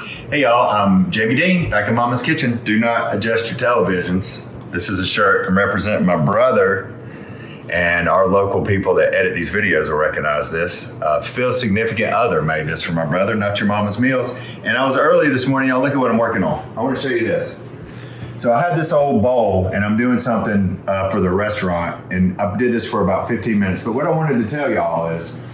Hey y'all, I'm Jamie Deen, back in Mama's Kitchen. Do not adjust your televisions. This is a shirt I'm representing my brother, and our local people that edit these videos will recognize this. Phil's significant other made this for my brother, Not Your Mama's Meals. And I was early this morning, y'all, look at what I'm working on. I want to show you this. So I had this old bowl and I'm doing something for the restaurant, and I did this for about 15 minutes. But what I wanted to tell y'all is,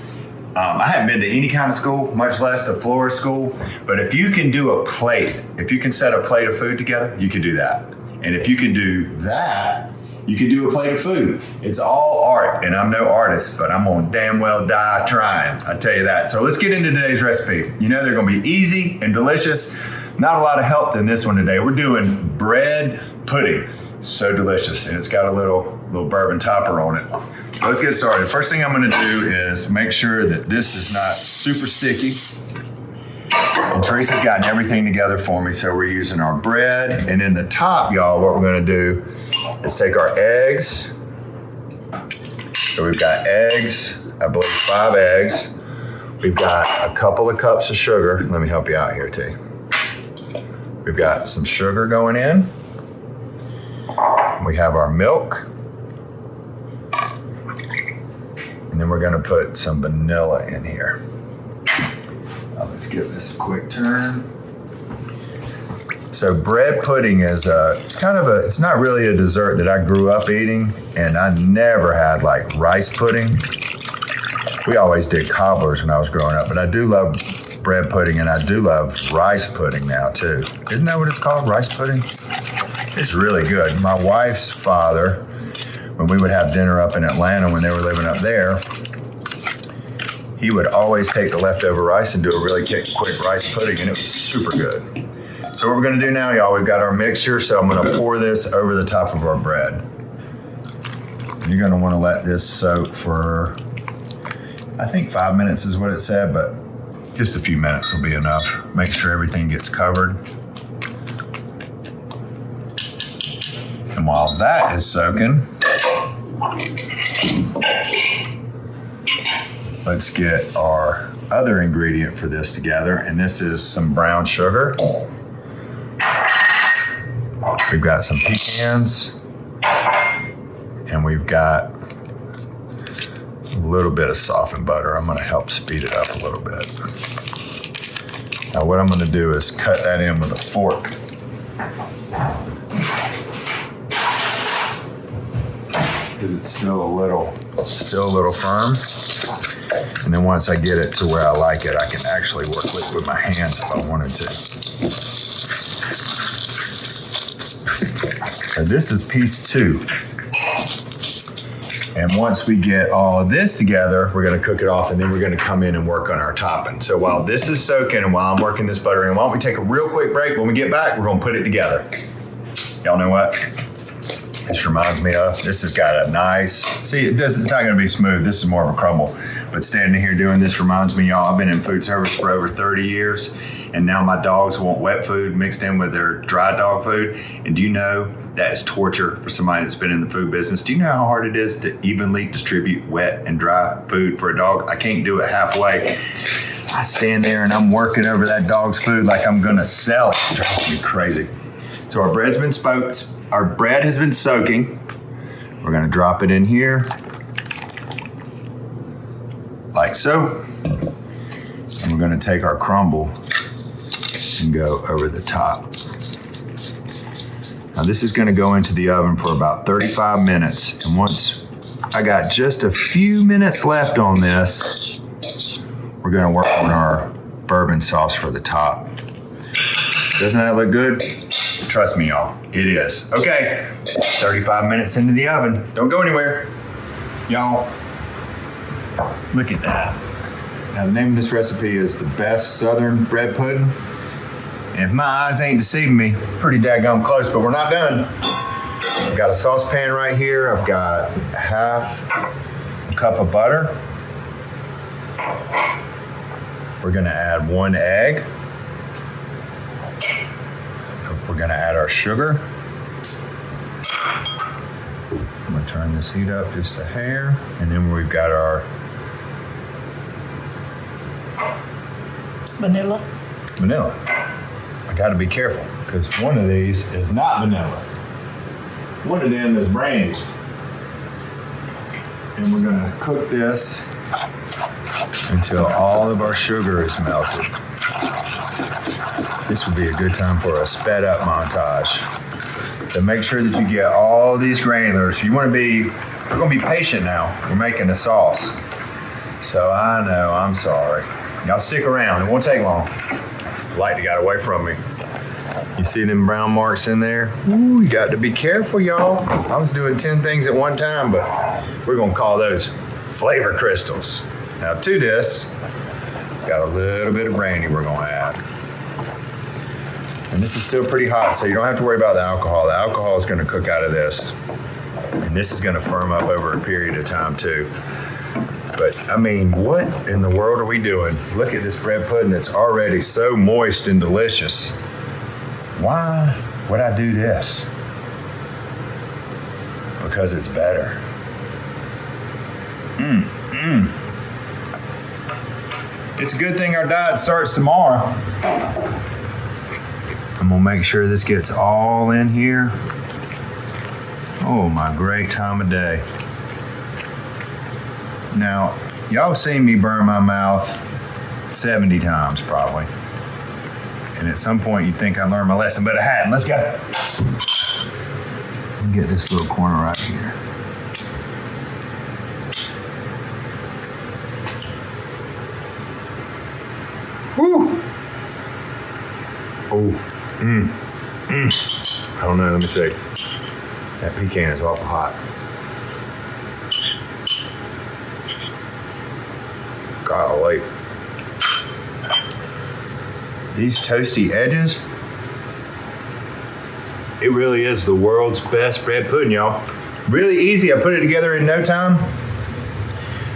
I haven't been to any kind of school, much less a florist school. But if you can do a plate, if you can set a plate of food together, you can do that. And if you can do that, you can do a plate of food. It's all art, and I'm no artist, but I'm gonna damn well die trying, I tell you that. So let's get into today's recipe. You know they're gonna be easy and delicious. Not a lot of help in this one today. We're doing bread pudding. So delicious, and it's got a little bourbon topper on it. So let's get started. First thing I'm gonna do is make sure that this is not super sticky. And Teresa's gotten everything together for me, so we're using our bread. And in the top, y'all, what we're gonna do is take our eggs. So we've got eggs, I believe 5 eggs. We've got a couple of cups of sugar. Let me help you out here, T. We've got some sugar going in. We have our milk. And then we're gonna put some vanilla in here. Now let's give this a quick turn. So bread pudding is it's not really a dessert that I grew up eating, and I never had like rice pudding. We always did cobblers when I was growing up, but I do love bread pudding, and I do love rice pudding now too. Isn't that what it's called, rice pudding? It's really good. My wife's father, when we would have dinner up in Atlanta when they were living up there, he would always take the leftover rice and do a really quick rice pudding, and it was super good. So what we're gonna do now, y'all, we've got our mixture, so I'm gonna pour this over the top of our bread. You're gonna wanna let this soak for, I think 5 minutes is what it said, but just a few minutes will be enough. Make sure everything gets covered. And while that is soaking, let's get our other ingredient for this together, and this is some brown sugar. We've got some pecans, and we've got a little bit of softened butter. I'm gonna help speed it up a little bit. Now what I'm gonna do is cut that in with a fork. Because it's still a little firm. And then once I get it to where I like it, I can actually work with my hands if I wanted to. So this is piece 2. And once we get all of this together, we're gonna cook it off, and then we're gonna come in and work on our topping. So while this is soaking and while I'm working this butter in, why don't we take a real quick break? When we get back, we're gonna put it together. Y'all know what this reminds me of? This has got a nice, it's not gonna be smooth. This is more of a crumble. But standing here doing this reminds me, y'all, I've been in food service for over 30 years, and now my dogs want wet food mixed in with their dry dog food. And do you know that is torture for somebody that's been in the food business? Do you know how hard it is to evenly distribute wet and dry food for a dog? I can't do it halfway. I stand there and I'm working over that dog's food like I'm gonna sell it. It drives me crazy. So our bread has been soaking. We're gonna drop it in here, like so. And we're gonna take our crumble and go over the top. Now this is gonna go into the oven for about 35 minutes. And once I got just a few minutes left on this, we're gonna work on our bourbon sauce for the top. Doesn't that look good? Trust me, y'all, it is. Okay, 35 minutes into the oven. Don't go anywhere. Y'all, look at that. Now the name of this recipe is the best Southern bread pudding. And if my eyes ain't deceiving me, pretty daggone close, but we're not done. I've got a saucepan right here. I've got half a cup of butter. We're gonna add 1 egg. We're gonna add our sugar. I'm gonna turn this heat up just a hair. And then we've got our vanilla. I got to be careful because one of these is not vanilla. One of them is brandy. And we're going to cook this until all of our sugar is melted. This would be a good time for a sped up montage. So make sure that you get all these granulars. We're going to be patient now. We're making a sauce. So I know, I'm sorry. Y'all stick around, it won't take long. The light got away from me. You see them brown marks in there? Ooh, you got to be careful, y'all. I was doing 10 things at one time, but we're gonna call those flavor crystals. Now to this, got a little bit of brandy we're gonna add. And this is still pretty hot, so you don't have to worry about the alcohol. The alcohol is gonna cook out of this. And this is gonna firm up over a period of time too. But I mean, what in the world are we doing? Look at this bread pudding that's already so moist and delicious. Why would I do this? Because it's better. It's a good thing our diet starts tomorrow. I'm gonna make sure this gets all in here. Oh, my great time of day. Now, y'all have seen me burn my mouth 70 times probably. And at some point you'd think I learned my lesson, but I hadn't. Let's go. Let me get this little corner right here. Woo! Oh, I don't know, let me see. That pecan is awful hot. Golly. These toasty edges, it really is the world's best bread pudding, y'all. Really easy. I put it together in no time.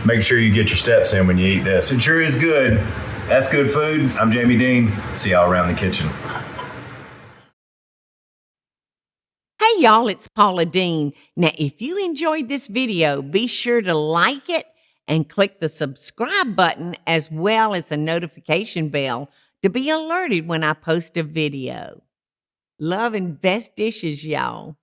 Make sure you get your steps in when you eat this. It sure is good. That's good food. I'm Jamie Dean. See y'all around the kitchen. Hey y'all, it's Paula Deen. Now, if you enjoyed this video, be sure to like it and click the subscribe button as well as the notification bell to be alerted when I post a video. Love and best dishes, y'all.